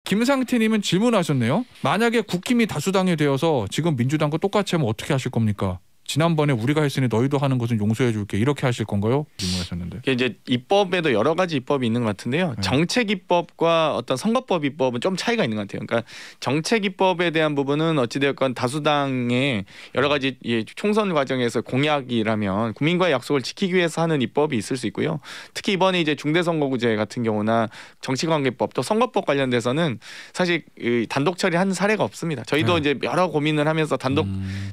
김상태님은 질문하셨네요. 만약에 국힘이 다수당이 되어서 지금 민주당과 똑같이 하면 어떻게 하실 겁니까? 지난번에 우리가 했으니 너희도 하는 것은 용서해 줄게 이렇게 하실 건가요? 질문하셨는데. 이제 입법에도 여러 가지 입법이 있는 것 같은데요. 네. 정책 입법과 어떤 선거법 입법은 좀 차이가 있는 것 같아요. 그러니까 정책 입법에 대한 부분은 어찌되었건 다수당의 여러 가지 총선 과정에서 공약이라면 국민과의 약속을 지키기 위해서 하는 입법이 있을 수 있고요. 특히 이번에 이제 중대선거구제 같은 경우나 정치관계법 또 선거법 관련돼서는 사실 단독 처리한 사례가 없습니다. 저희도 이제 여러 고민을 하면서 단독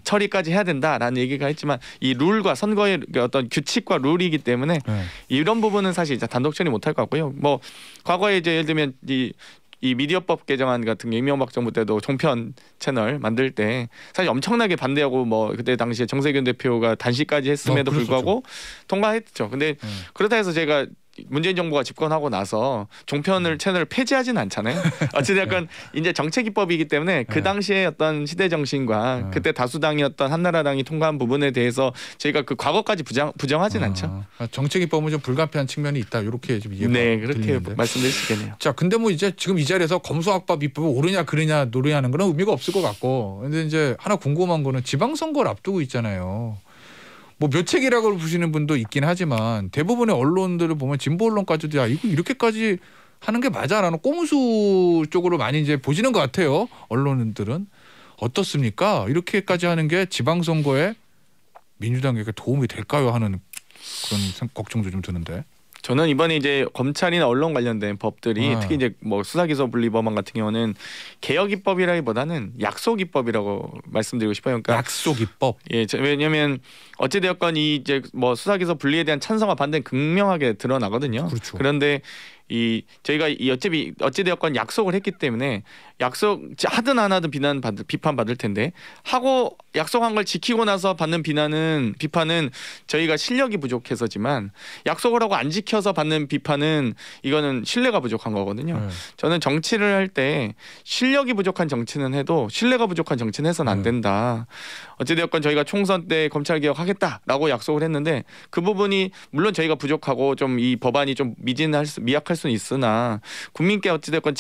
처리까지 해야 된다라는 얘기가 했지만 이 룰과 선거의 어떤 규칙과 룰이기 때문에 이런 부분은 사실 이제 단독 처리 못할 것 같고요. 뭐 과거에 이제 예를 들면 이 미디어법 개정안 같은 게 이명박 정부 때도 종편 채널 만들 때 사실 엄청나게 반대하고 뭐 그때 당시에 정세균 대표가 단식까지 했음에도 불구하고 통과했죠. 근데 그렇다 해서 제가 문재인 정부가 집권하고 나서 종편을 채널을 폐지하지는 않잖아요. 어찌됐건 이제 정책 입법이기 때문에 그 당시에 어떤 시대 정신과 그때 다수당이었던 한나라당이 통과한 부분에 대해서 저희가 그 과거까지 부정하지는 않죠. 정책 입법은 좀 불가피한 측면이 있다. 이렇게 지금 이해가 네, 그렇게 들리는데. 말씀드릴 수 있겠네요. 자, 근데 뭐 이제 지금 이 자리에서 검수완박 입법이 옳으냐 그르냐 노래하는 거는 의미가 없을 것 같고, 근데 이제 하나 궁금한 거는 지방선거를 앞두고 있잖아요. 뭐 묘책이라고 부르시는 분도 있긴 하지만 대부분의 언론들을 보면 진보 언론까지도 야 이거 이렇게까지 하는 게 맞아라는 꼼수 쪽으로 많이 이제 보시는 것 같아요. 언론들은 어떻습니까? 이렇게까지 하는 게 지방선거에 민주당에게 도움이 될까요? 하는 그런 걱정도 좀 드는데. 저는 이번에 이제 검찰이나 언론 관련된 법들이 특히 이제 뭐 수사기소 분리법안 같은 경우는 개혁 입법이라기보다는 약속 입법이라고 말씀드리고 싶어요. 그러니까 약속 입법. 예, 왜냐하면 어찌되었건 이 이제 뭐 수사기소 분리에 대한 찬성과 반대는 극명하게 드러나거든요. 그렇죠. 그런데 저희가 어찌되었건 약속을 했기 때문에 약속 하든 안 하든 비판 받을 텐데 하고 약속한 걸 지키고 나서 받는 비판은 저희가 실력이 부족해서지만 약속을 하고 안 지켜서 받는 비판은 이거는 신뢰가 부족한 거거든요. 저는 정치를 할 때 실력이 부족한 정치는 해도 신뢰가 부족한 정치는 해서는 안 된다. 어찌되었건 저희가 총선 때 검찰개혁하겠다라고 약속을 했는데 그 부분이 물론 저희가 부족하고 좀 이 법안이 좀 미약할 수는 있으나 국민께 어찌됐건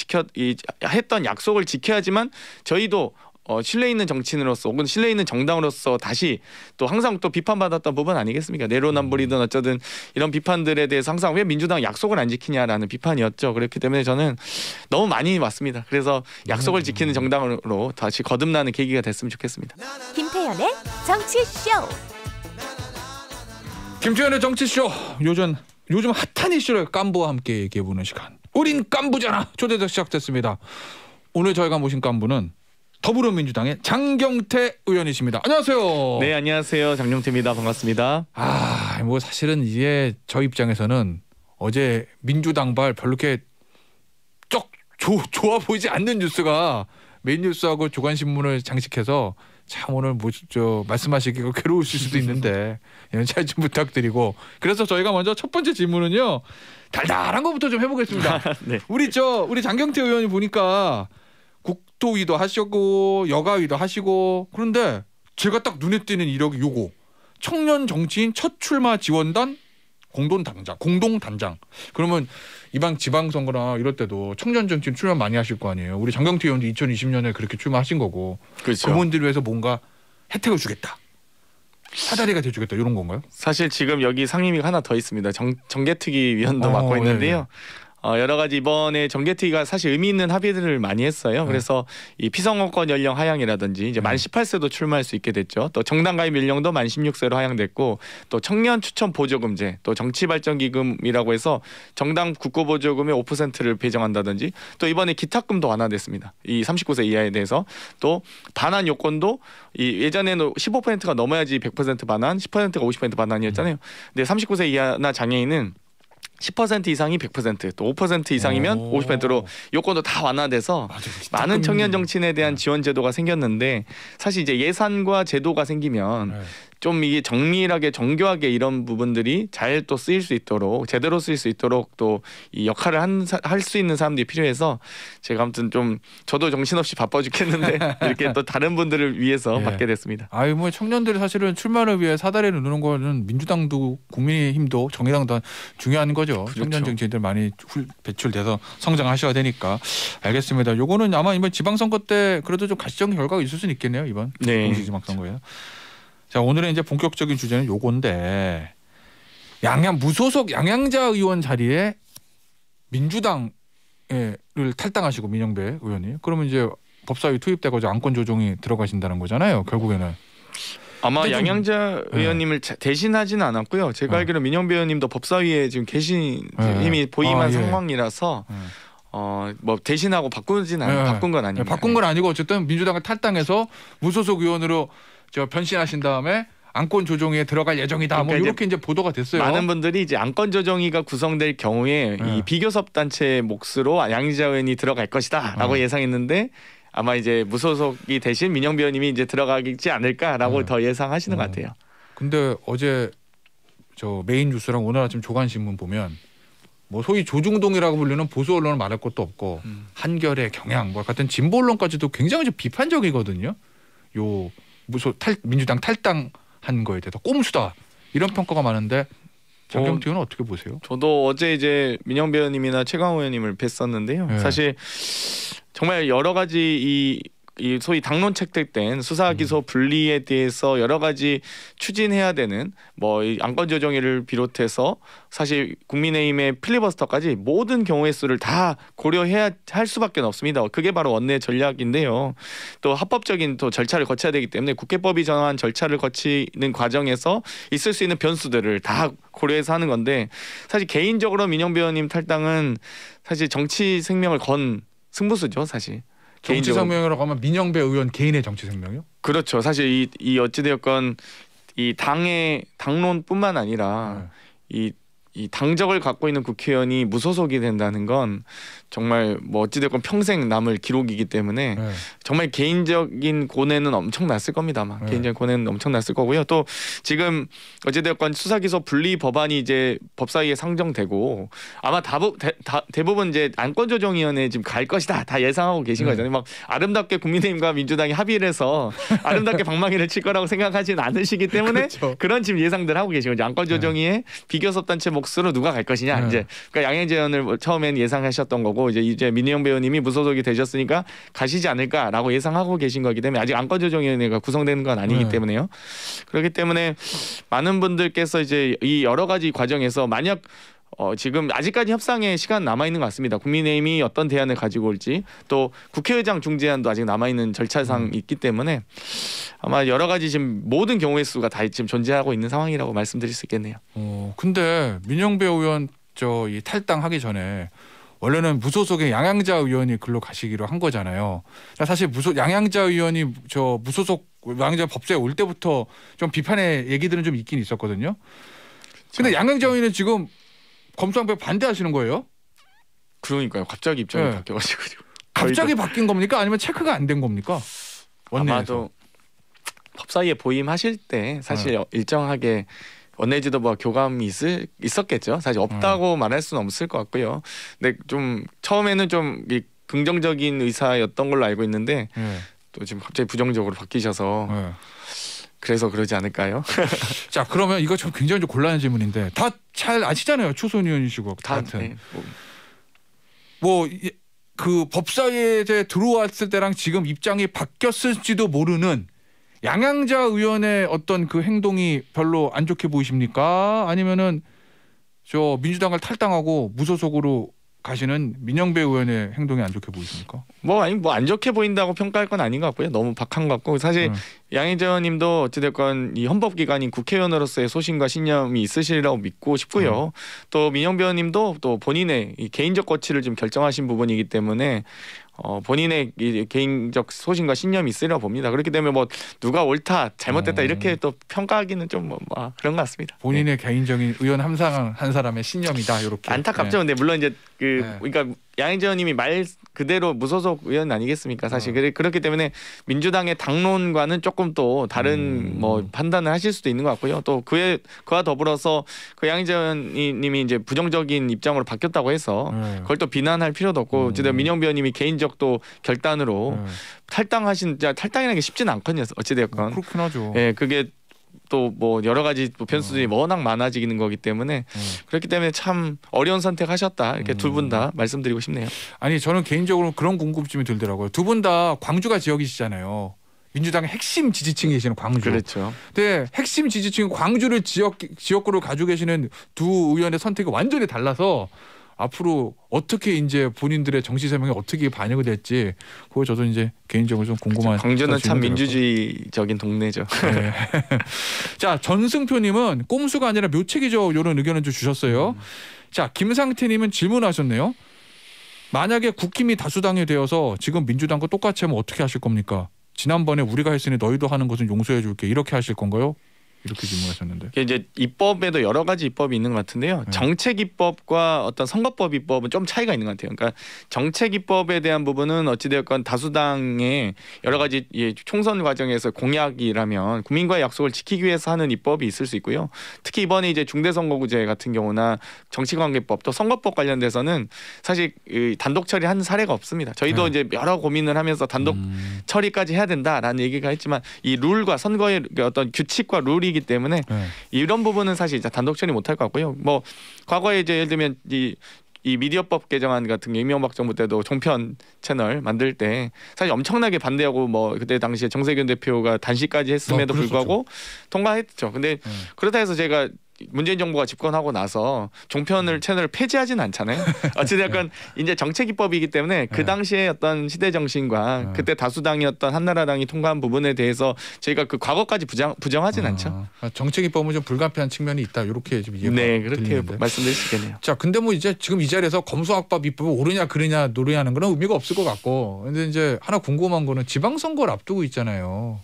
했던 약속을 지켜야지만 저희도 신뢰 있는 정치인으로서 혹은 신뢰 있는 정당으로서 다시 또 항상 또 비판받았던 부분 아니겠습니까? 내로남불이든 어쩌든 이런 비판들에 대해서 항상 왜 민주당 약속을 안 지키냐라는 비판이었죠. 그렇기 때문에 저는 너무 많이 왔습니다. 그래서 약속을 지키는 정당으로 다시 거듭나는 계기가 됐으면 좋겠습니다. 김태현의 정치쇼. 김태현의 정치쇼. 요즘 핫한 이슈를 깐부와 함께 얘기해보는 시간. 우린 깐부잖아. 초대석 시작됐습니다. 오늘 저희가 모신 깐부는 더불어민주당의 장경태 의원이십니다. 안녕하세요. 네, 안녕하세요. 장경태입니다. 반갑습니다. 뭐 사실은 이게 저 입장에서는 어제 민주당발 별로 이렇게 좋아 보이지 않는 뉴스가 메인 뉴스하고 조간신문을 장식해서 참 오늘 말씀하시기가 괴로우실 수도 있는데 잘 좀 부탁드리고, 그래서 저희가 먼저 첫 번째 질문은요 달달한 거부터 좀 해보겠습니다. 네. 우리 장경태 의원이 보니까 국토위도 하시고 여가위도 하시고, 그런데 제가 딱 눈에 띄는 이력이 요거 청년 정치인 첫 출마 지원단 공동단장. 그러면 이번 지방선거나 이럴 때도 청년 정치인 출마 많이 하실 거 아니에요. 우리 장경태 의원도 2020년에 그렇게 출마하신 거고. 그렇죠. 그분들 위해서 뭔가 혜택을 주겠다, 사다리가 돼주겠다, 이런 건가요? 사실 지금 여기 상임위가 하나 더 있습니다. 정개특위 위원도 맡고 있는데요. 네네. 여러 가지 이번에 정개특위가 사실 의미 있는 합의들을 많이 했어요. 그래서 이 피선거권 연령 하향이라든지 이제 만 18세도 출마할 수 있게 됐죠. 또 정당 가입 연령도 만 16세로 하향됐고, 또 청년 추천 보조금제, 또 정치발전기금이라고 해서 정당 국고보조금의 5%를 배정한다든지, 또 이번에 기탁금도 완화됐습니다. 이 39세 이하에 대해서 또 반환 요건도 예전에는 15%가 넘어야지 100% 반환, 10%가 50% 반환이었잖아요. 근데 39세 이하나 장애인은 10% 이상이 100%, 또 5% 이상이면 50%로 요건도 다 완화돼서 많은 청년 정치인에 대한 지원 제도가 생겼는데, 사실 이제 예산과 제도가 생기면 좀 이게 정밀하게 정교하게 이런 부분들이 잘 또 쓰일 수 있도록 제대로 쓰일 수 있도록 또 이 역할을 할 수 있는 사람들이 필요해서 제가 아무튼 좀 저도 정신없이 바빠 죽겠는데 이렇게 또 다른 분들을 위해서 예. 받게 됐습니다. 아유 뭐 청년들이 사실은 출마를 위해 사다리를 누는 거는 민주당도 국민의힘도 정의당도 중요한 거죠. 그렇죠. 청년 정치인들 많이 배출돼서 성장하셔야 되니까. 알겠습니다. 요거는 아마 이번 지방선거 때 그래도 좀 가시적인 결과가 있을 수는 있겠네요. 이번 네. 공식 지방선거에. 자 오늘의 이제 본격적인 주제는 요건데 무소속 양양자 의원 자리에 민주당을 탈당하시고 민영배 의원이 그러면 이제 법사위 투입되고 안건 조정이 들어가신다는 거잖아요. 결국에는. 아마 근데 좀- 양양자 의원님을 대신하지는 않았고요. 제가 알기로 민영배 의원님도 법사위에 지금 계신 이미 보임한 예. 상황이라서 뭐 대신하고 바꾼 건 아닙니다. 바꾼 건 아니고 어쨌든 민주당을 탈당해서 무소속 의원으로 변신하신 다음에 안건 조정에 들어갈 예정이다. 그러니까 뭐 이렇게 이제 보도가 됐어요. 많은 분들이 이제 안건 조정위가 구성될 경우에 이 비교섭 단체 몫으로 양양자 의원이 들어갈 것이다라고 예상했는데 아마 이제 무소속이 대신 민영배 의원님이 이제 들어가지 않을까라고 더 예상하시는 것 같아요. 근데 어제 저 메인 뉴스랑 오늘 아침 조간신문 보면 뭐 소위 조중동이라고 불리는 보수 언론은 말할 것도 없고 한겨레, 경향 뭐 같은 진보 언론까지도 굉장히 좀 비판적이거든요. 요 민주당 탈당한 거에 대해서 꼼수다 이런 평가가 많은데 장경태 의원은 어떻게 보세요? 저도 어제 이제 민영배 의원님이나 최강호 의원님을 뵀었는데요. 네. 사실 정말 여러 가지 이 소위 당론책들 된 수사 기소 분리에 대해서 여러 가지 추진해야 되는 뭐 이 안건 조정위를 비롯해서 사실 국민의힘의 필리버스터까지 모든 경우의 수를 다 고려해야 할 수밖에 없습니다. 그게 바로 원내 전략인데요. 또 합법적인 또 절차를 거쳐야 되기 때문에 국회법이 정한 절차를 거치는 과정에서 있을 수 있는 변수들을 다 고려해서 하는 건데 사실 개인적으로 민영배 의원님 탈당은 사실 정치 생명을 건 승부수죠, 사실. 정치 생명이라고 하면 민영배 의원 개인의 정치 생명이요? 그렇죠. 사실 이 어찌되었건 이 당의 당론뿐만 아니라 이 당적을 갖고 있는 국회의원이 무소속이 된다는 건 정말 뭐 어찌됐건 평생 남을 기록이기 때문에 정말 개인적인 고뇌는 엄청났을 겁니다만 개인적인 고뇌는 엄청났을 거고요. 또 지금 어찌됐건 수사기소 분리 법안이 이제 법사위에 상정되고 아마 대부분 이제 안건조정위원회에 지금 갈 것이다 다 예상하고 계신 거잖아요. 막 아름답게 국민의힘과 민주당이 합의를 해서 아름답게 방망이를 칠 거라고 생각하지는 않으시기 때문에 그렇죠. 그런 지금 예상들 하고 계신 거죠. 안건조정위에 비교섭 단체 몫으로 누가 갈 것이냐 이제 그러니까 양양자 의원을 처음엔 예상하셨던 거고 이제 민영배 의원님이 무소속이 되셨으니까 가시지 않을까라고 예상하고 계신 거기 때문에 아직 안건조정위원회가 구성되는 건 아니기 때문에요. 그렇기 때문에 많은 분들께서 이제 이 여러 가지 과정에서 만약 지금 아직까지 협상에 시간 남아 있는 것 같습니다. 국민의힘이 어떤 대안을 가지고 올지 또 국회의장 중재안도 아직 남아 있는 절차상 있기 때문에 아마 여러 가지 지금 모든 경우의 수가 다 지금 존재하고 있는 상황이라고 말씀드릴 수 있겠네요. 근데 민영배 의원 이 탈당하기 전에 원래는 무소속의 양양자 의원이 글로 가시기로 한 거잖아요. 사실 양양자 의원이 무소속 양양자 법사에 올 때부터 좀 비판의 얘기들은 좀 있긴 있었거든요. 근데 양양자 의원은 지금 검수완박에 반대하시는 거예요? 그러니까요. 갑자기 입장이 바뀌어가지고 갑자기 바뀐 겁니까? 아니면 체크가 안 된 겁니까? 원내에서. 아마도 법사위에 보임하실 때 사실 일정하게 원내 지도부와 교감이 있었겠죠. 사실 없다고 말할 수는 없을 것 같고요. 근데 좀 처음에는 좀 긍정적인 의사였던 걸로 알고 있는데 또 지금 갑자기 부정적으로 바뀌셔서 그래서 그러지 않을까요? 자 그러면 이거 좀 굉장히 좀 곤란한 질문인데 다 잘 아시잖아요. 추선 의원이시고 같은. 그 법사위에 들어왔을 때랑 지금 입장이 바뀌었을지도 모르는 양양자 의원의 어떤 그 행동이 별로 안 좋게 보이십니까? 아니면은 민주당을 탈당하고 무소속으로 가시는 민영배 의원의 행동이 안 좋게 보이십니까? 뭐 안 좋게 보인다고 평가할 건 아닌 것 같고요. 너무 박한 것 같고 사실 양양자 의원님도 어찌됐건 이 헌법기관인 국회의원으로서의 소신과 신념이 있으시리라고 믿고 싶고요. 또 민영배 의원님도 또 본인의 이 개인적 거취를 좀 결정하신 부분이기 때문에 본인의 이 개인적 소신과 신념이 있으리라고 봅니다. 그렇기 때문에 뭐 누가 옳다 잘못됐다 이렇게 또 평가하기는 좀 그런 것 같습니다. 본인의 개인적인 의원 한 사람의 신념이다 이렇게. 안타깝죠. 근데 물론 이제 그러니까 양희재 의원님이 말 그대로 무소속 의원 아니겠습니까? 사실 그렇기 때문에 민주당의 당론과는 조금 또 다른 뭐 판단을 하실 수도 있는 것 같고요. 또 그와 더불어서 그 양희재 의원님이 이제 부정적인 입장으로 바뀌었다고 해서 그걸 또 비난할 필요도 없고 어쨌든 민영비 의원님이 개인적 또 결단으로 탈당이라는 게 쉽지는 않거든요. 어찌되었건 그렇긴 하죠. 예, 그게 또 뭐 여러 가지 변수들이 워낙 많아지는 거기 때문에 그렇기 때문에 참 어려운 선택하셨다 이렇게 두 분 다 말씀드리고 싶네요. 아니 저는 개인적으로 그런 궁금증이 들더라고요. 두 분 다 광주가 지역이시잖아요. 민주당의 핵심 지지층이시는 광주. 그렇죠. 근데 핵심 지지층 광주를 지역구로 가지고 계시는 두 의원의 선택이 완전히 달라서 앞으로 어떻게 이제 본인들의 정치 세명이 어떻게 반영이 될지 그거 저도 이제 개인적으로 좀 궁금한. 광주는 참 민주주의적인 동네죠. 네. 자 전승표님은 꼼수가 아니라 묘책이죠. 이런 의견을 좀 주셨어요. 자 김상태님은 질문하셨네요. 만약에 국힘이 다수당이 되어서 지금 민주당과 똑같이 하면 어떻게 하실 겁니까? 지난번에 우리가 했으니 너희도 하는 것은 용서해 줄게 이렇게 하실 건가요? 이렇게 질문하셨는데. 이제 입법에도 여러 가지 입법이 있는 것 같은데요. 정책 입법과 어떤 선거법 입법은 좀 차이가 있는 것 같아요. 그러니까 정책 입법에 대한 부분은 어찌되었건 다수당의 여러 가지 총선 과정에서 공약이라면 국민과의 약속을 지키기 위해서 하는 입법이 있을 수 있고요. 특히 이번에 이제 중대선거구제 같은 경우나 정치관계법 또 선거법 관련돼서는 사실 단독 처리한 사례가 없습니다. 저희도 이제 여러 고민을 하면서 단독 처리까지 해야 된다라는 얘기가 했지만 이 룰과 선거의 어떤 규칙과 룰이 때문에 이런 부분은 사실 이제 단독 처리 못할 것 같고요. 뭐 과거에 이제 예를 들면 이 미디어법 개정안 같은 게 이명박 정부 때도 종편 채널 만들 때 사실 엄청나게 반대하고 뭐 그때 당시에 정세균 대표가 단식까지 했음에도 불구하고 통과했죠. 근데 그렇다 해서 제가 문재인 정부가 집권하고 나서 종편을 채널을 폐지하지는 않잖아요. 어찌됐건 이제 정책 입법이기 때문에 그 당시에 어떤 시대 정신과 그때 다수당이었던 한나라당이 통과한 부분에 대해서 저희가 그 과거까지 부정하진 않죠. 정책 입법은 좀 불가피한 측면이 있다. 이렇게 좀 이해가 그렇게 들리는데. 말씀드릴 수 있겠네요. 자, 근데 뭐 이제 지금 이 자리에서 검수완박 입법이 옳으냐 그르냐 노래하는 건 의미가 없을 것 같고, 근데 이제 하나 궁금한 거는 지방선거를 앞두고 있잖아요.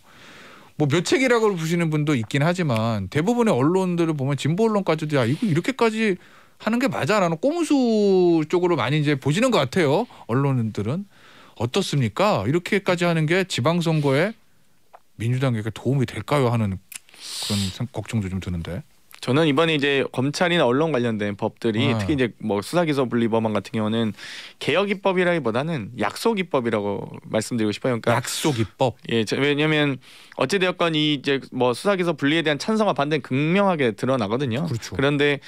뭐 묘책이라고 보시는 분도 있긴 하지만 대부분의 언론들을 보면 진보 언론까지도 야 이거 이렇게까지 하는 게 맞아라는 꼼수 쪽으로 많이 이제 보시는 것 같아요. 언론들은 어떻습니까? 이렇게까지 하는 게 지방선거에 민주당에게 도움이 될까요? 하는 그런 걱정도 좀 드는데. 저는 이번에 이제 검찰이나 언론 관련된 법들이 특히 이제 뭐 수사기소 분리법안 같은 경우는 개혁 입법이라기보다는 약속 입법이라고 말씀드리고 싶어요. 그러니까 약속 입법. 예, 왜냐하면 어찌되었건 이 이제 뭐 수사기소 분리에 대한 찬성과 반대는 극명하게 드러나거든요. 그렇죠. 그런데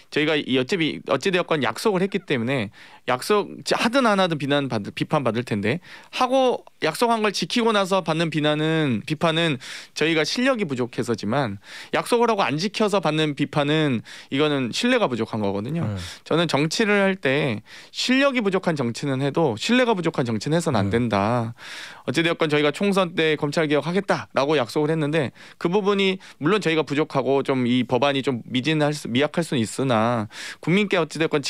저희가 어찌되었건 약속을 했기 때문에 하든 안 하든 비판 받을 텐데 하고 약속한 걸 지키고 나서 받는 비판은 저희가 실력이 부족해서지만 약속을 하고 안 지켜서 받는 비판은 이거는 신뢰가 부족한 거거든요. 저는 정치를 할 때 실력이 부족한 정치는 해도 신뢰가 부족한 정치는 해서는 안 된다. 어찌되었건 저희가 총선 때 검찰 개혁하겠다라고 약속을 했는데 그 부분이 물론 저희가 부족하고 좀 이 법안이 좀 미약할 수는 있으나 국민께 어찌되었건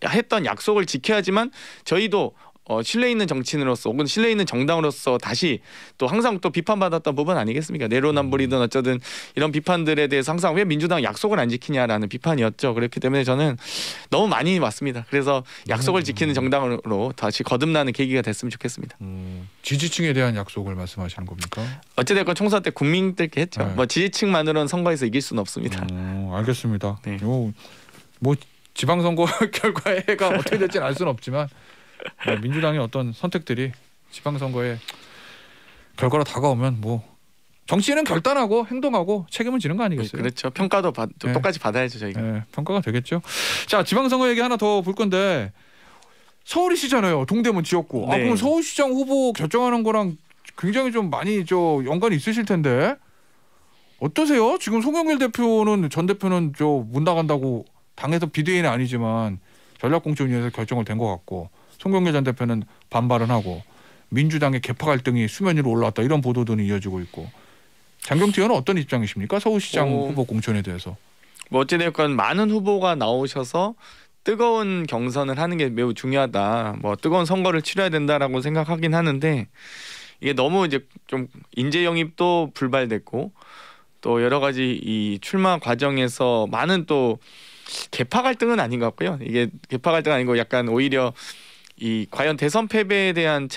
했던 약속을 지켜야지만 저희도 신뢰 있는 정치인으로서 혹은 신뢰 있는 정당으로서 다시 또 항상 또 비판받았던 부분 아니겠습니까? 내로남불이든 어쩌든 이런 비판들에 대해서 항상 왜 민주당 약속을 안 지키냐라는 비판이었죠. 그렇기 때문에 저는 너무 많이 왔습니다. 그래서 약속을 지키는 정당으로 다시 거듭나는 계기가 됐으면 좋겠습니다. 지지층에 대한 약속을 말씀하시는 겁니까? 어찌됐건 총선 때 국민들께 했죠. 뭐 지지층만으로는 선거에서 이길 수는 없습니다. 알겠습니다. 네. 뭐 지방선거 결과가 어떻게 될지는 알 수는 없지만 민주당의 어떤 선택들이 지방선거에 결과로 다가오면 뭐 정치인은 결단하고 행동하고 책임을 지는 거 아니겠어요? 그렇죠. 평가도 똑같이 받아야죠 저희가. 네, 평가가 되겠죠. 자, 지방선거 얘기 하나 더 볼 건데 서울이시잖아요. 동대문 지역구. 네. 그럼 서울시장 후보 결정하는 거랑 굉장히 좀 많이 연관이 있으실 텐데 어떠세요? 지금 송영길 전 대표는 문 나간다고 당에서 비대위는 아니지만 전략공천위에서 결정을 된 것 같고. 송영길 전 대표는 반발은 하고 민주당의 개파 갈등이 수면 위로 올라왔다 이런 보도들이 이어지고 있고 장경태 의원은 어떤 입장이십니까? 서울시장 후보 공천에 대해서. 뭐 어찌됐건 많은 후보가 나오셔서 뜨거운 경선을 하는 게 매우 중요하다. 뭐 뜨거운 선거를 치러야 된다라고 생각하긴 하는데 이게 너무 이제 좀 인재 영입도 불발됐고 또 여러 가지 이 출마 과정에서 많은 또 계파 갈등은 아닌 것 같고요. 이게 계파 갈등은 아니고 약간 오히려 이 과연 대선 패배에 대한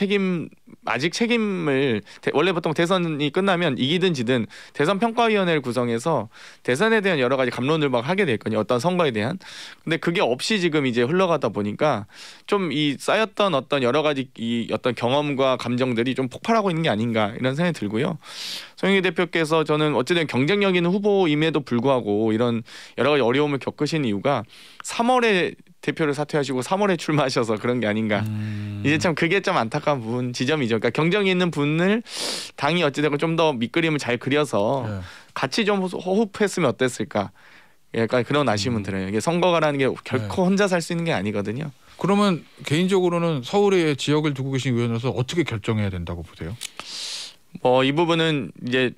아직 책임을 원래 보통 대선이 끝나면 이기든 지든 대선 평가위원회를 구성해서 대선에 대한 여러 가지 감론을 막 하게 됐거든요. 어떤 선거에 대한. 근데 그게 없이 지금 이제 흘러가다 보니까 좀 이 쌓였던 어떤 여러 가지 이 어떤 경험과 감정들이 좀 폭발하고 있는 게 아닌가 이런 생각이 들고요. 송영길 대표께서 저는 어쨌든 경쟁력 있는 후보임에도 불구하고 이런 여러 가지 어려움을 겪으신 이유가 3월에 대표를 사퇴하시고 3월에 출마하셔서 그런 게 아닌가. 이제 참 그게 좀 안타까운 지점이죠. 그러니까 경쟁이 있는 분을 당이 어찌되건 좀 더 밑그림을 잘 그려서 네. 같이 좀 호흡했으면 어땠을까. 약간 그런 아쉬움은 들어요. 이게 선거가라는 게 결코 혼자 살 수 있는 게 아니거든요. 그러면 개인적으로는 서울에 지역을 두고 계신 의원으로서 어떻게 결정해야 된다고 보세요? 이 부분은 이제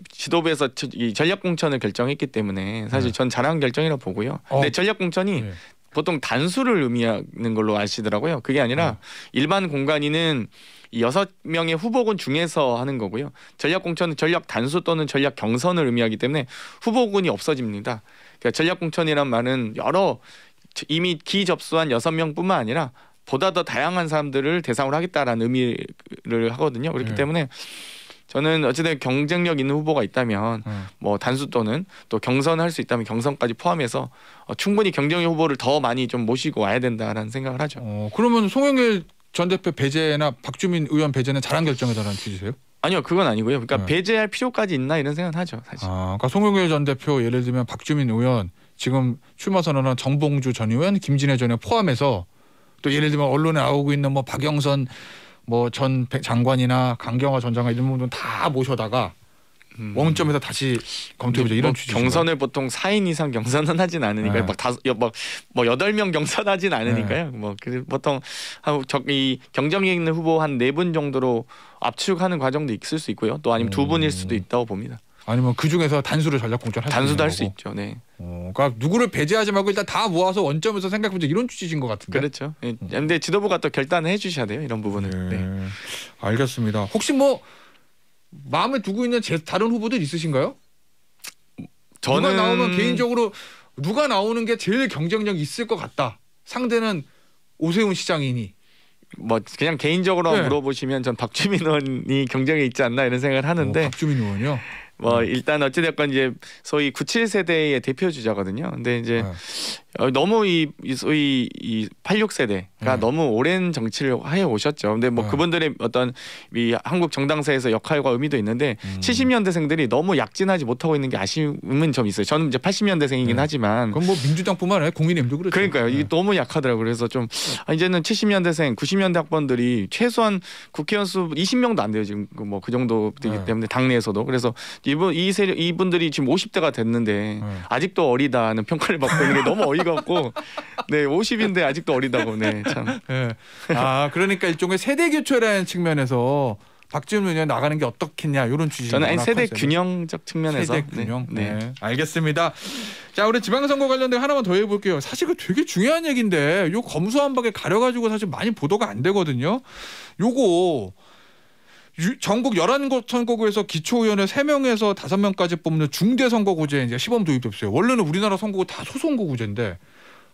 지도부에서 이 전략 공천을 결정했기 때문에 사실 전 잘한 결정이라고 보고요. 근데 전략 공천이 보통 단수를 의미하는 걸로 아시더라고요. 그게 아니라 일반 공관위는 이 6명의 후보군 중에서 하는 거고요. 전략 공천은 전략 단수 또는 전략 경선을 의미하기 때문에 후보군이 없어집니다. 그러니까 전략 공천이란 말은 여러 이미 기접수한 6명뿐만 아니라 보다 더 다양한 사람들을 대상으로 하겠다라는 의미를 하거든요. 그렇기 때문에 저는 어쨌든 경쟁력 있는 후보가 있다면 뭐 단수 또는 또 경선할 수 있다면 경선까지 포함해서 충분히 경쟁력 후보를 더 많이 좀 모시고 와야 된다라는 생각을 하죠. 그러면 송영길 전 대표 배제나 박주민 의원 배제는 잘한 결정이다라는 취지세요? 아니요, 그건 아니고요. 그러니까 배제할 필요까지 있나 이런 생각은 하죠, 사실. 그러니까 송영길 전 대표 예를 들면 박주민 의원 지금 출마 선언한 정봉주 전 의원, 김진애 전 의원 포함해서 또 예를 들면 언론에 나오고 있는 뭐 박영선 뭐 전 장관이나 강경화 전 장관 이런 분들 다 모셔다가 원점에서 다시 검토해보자 이런 취지죠. 경선을 보통 4인 이상 경선은 하진 않으니까요. 막 8명 경선하진 않으니까요. 보통 이 경쟁력 있는 후보 한 4분 정도로 압축하는 과정도 있을 수 있고요. 또 아니면 2분일 수도 있다고 봅니다. 아니면 그 중에서 단수를 전략 공천할 수 단수도 할 수 있죠. 네. 그러니까 누구를 배제하지 말고 일단 다 모아서 원점에서 생각해보자 이런 취지인 것 같은데. 그렇죠. 근데 지도부가 또 결단을 해주셔야 돼요. 이런 부분은. 네. 알겠습니다. 혹시 뭐 마음에 두고 있는 다른 후보들 있으신가요? 저는 누가 나오면 개인적으로 누가 나오는 게 제일 경쟁력 있을 것 같다. 상대는 오세훈 시장이니. 뭐 그냥 개인적으로 물어보시면 전 박주민 의원이 경쟁에 있지 않나 이런 생각을 하는데. 박주민 의원이요? 일단 어찌됐건 이제 소위 97세대의 대표 주자거든요. 근데 이제 너무 소위 86세대가 너무 오랜 정치를 해 오셨죠. 근데 뭐 그분들의 어떤 이 한국 정당사에서 역할과 의미도 있는데 70년대생들이 너무 약진하지 못하고 있는 게 아쉬움은 좀 있어요. 저는 이제 80년대생이긴 하지만 그럼 뭐 민주당뿐만 아니라 국민의힘도 그렇죠. 그러니까요. 이게 너무 약하더라고요. 그래서 좀 이제는 70년대생, 90년대 학번들이 최소한 국회의원 수 20명도 안 돼요. 지금 뭐 그 정도 되기 때문에 당내에서도. 그래서 이분들이 지금 50대가 됐는데 아직도 어리다는 평가를 받고 있는 게 너무 어이가 없고, 네 50인데 아직도 어리다고, 네 참. 그러니까 일종의 세대 교체라는 측면에서 박지원 의원이 나가는 게 어떻겠냐 이런 취지. 저는 세대 균형적 측면에서. 세대 균형. 네. 알겠습니다. 자, 우리 지방선거 관련된 하나만 더 해볼게요. 사실 그 되게 중요한 얘기인데 요 검수완박에 가려가지고 사실 많이 보도가 안 되거든요. 요거. 전국 11곳 선거구에서 기초의원을 3명에서 5명까지 뽑는 중대선거구제 이제 시범 도입됐어요. 원래는 우리나라 선거구 다 소선거구제인데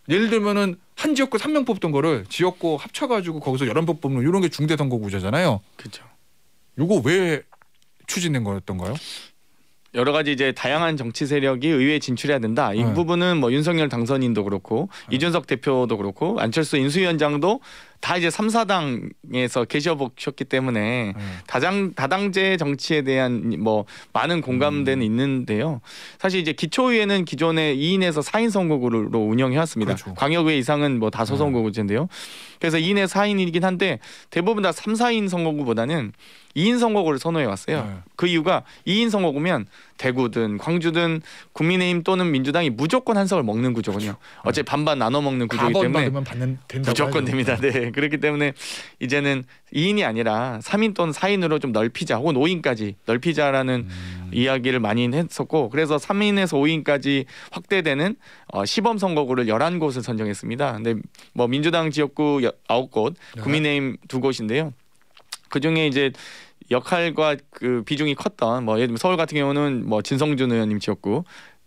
예를 들면은 한 지역구 3명 뽑던 거를 지역구 합쳐가지고 거기서 11명 뽑는 이런 게 중대선거구제잖아요. 그렇죠. 요거 왜 추진된 거였던가요? 여러 가지 이제 다양한 정치 세력이 의회에 진출해야 된다. 이 부분은 뭐 윤석열 당선인도 그렇고 이준석 대표도 그렇고 안철수 인수위원장도 다 이제 3, 4당에서 계셔보셨기 때문에 다당제 정치에 대한 뭐 많은 공감대는 있는데요. 사실 이제 기초의회는 기존에 2인에서 4인 선거구로 운영해왔습니다. 그렇죠. 광역의회 이상은 뭐 다 소선거구제인데요. 그래서 2인에서 4인이긴 한데 대부분 다 3, 4인 선거구보다는 2인 선거구를 선호해왔어요. 그 이유가 2인 선거구면 대구든 광주든 국민의힘 또는 민주당이 무조건 한 석을 먹는 구조군요. 어차피 반반 나눠 먹는 구조이기 때문에 무조건 됩니다. 네. 그렇기 때문에 이제는 2인이 아니라 3인 또는 4인으로 좀 넓히자 혹은 5인까지 넓히자라는 이야기를 많이 했었고, 그래서 3인에서 5인까지 확대되는 시범 선거구를 11곳을 선정했습니다. 근데 뭐 민주당 지역구 9곳, 국민의힘 2곳인데요. 그중에 이제 역할과 그 비중이 컸던 뭐 예를 들면 서울 같은 경우는 뭐 진성준 의원님 지역구,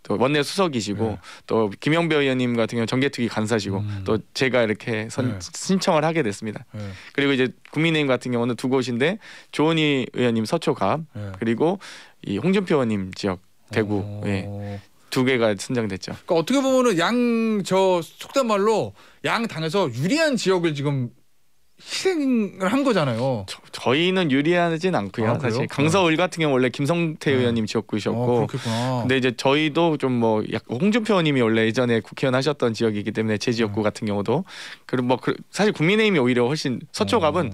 또 원내 수석이시고 네. 또 김영배 의원님 같은 경우 정개특위 간사시고 또 제가 이렇게 네. 신청을 하게 됐습니다. 네. 그리고 이제 국민의힘 같은 경우는 두 곳인데 조은희 의원님 서초갑 네. 그리고 이 홍준표 의원님 지역 대구 예, 두 개가 선정됐죠. 그러니까 어떻게 보면은 저 속된 말로 양 당에서 유리한 지역을 지금 희생을 한 거잖아요. 저희는 유리하진 않고요. 아, 그래요? 사실 강서을 같은 경우 원래 김성태 의원님 지역구셨고 그렇겠구나. 근데 이제 저희도 좀 뭐 홍준표 의원님이 원래 예전에 국회의원 하셨던 지역이기 때문에 제 지역구 같은 경우도 그리고 뭐 사실 국민의힘이 오히려 훨씬 서초갑은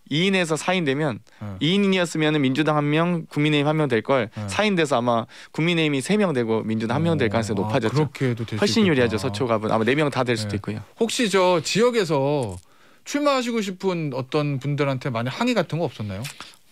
2인에서 4인 되면 2인이었으면 민주당 1명, 국민의힘 1명 될 걸 4인 돼서 아마 국민의힘이 3명 되고 민주당 1명 될 가능성이 높아졌죠. 그렇게 해도 될 수 훨씬 있겠다. 유리하죠. 서초갑은 아마 4명 다 될 수도 네. 있고요. 혹시 저 지역에서 출마하시고 싶은 어떤 분들한테 많이 항의 같은 거 없었나요?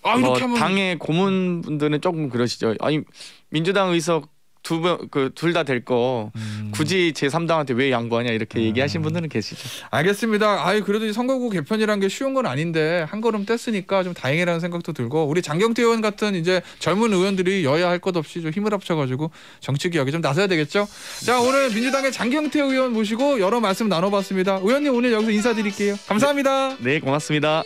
아 뭐 이렇게 하면 당의 고문분들은 조금 그러시죠. 아니 민주당 의석 둘 다 될 거 굳이 제 3당한테 왜 양보하냐 이렇게 얘기하신 분들은 계시죠. 알겠습니다. 아유 그래도 이 선거구 개편이란 게 쉬운 건 아닌데 한 걸음 뗐으니까 좀 다행이라는 생각도 들고 우리 장경태 의원 같은 이제 젊은 의원들이 여야 할 것 없이 좀 힘을 합쳐가지고 정치 개혁에 좀 나서야 되겠죠. 자 오늘 민주당의 장경태 의원 모시고 여러 말씀 나눠봤습니다. 의원님 오늘 여기서 인사드릴게요. 감사합니다. 네 고맙습니다.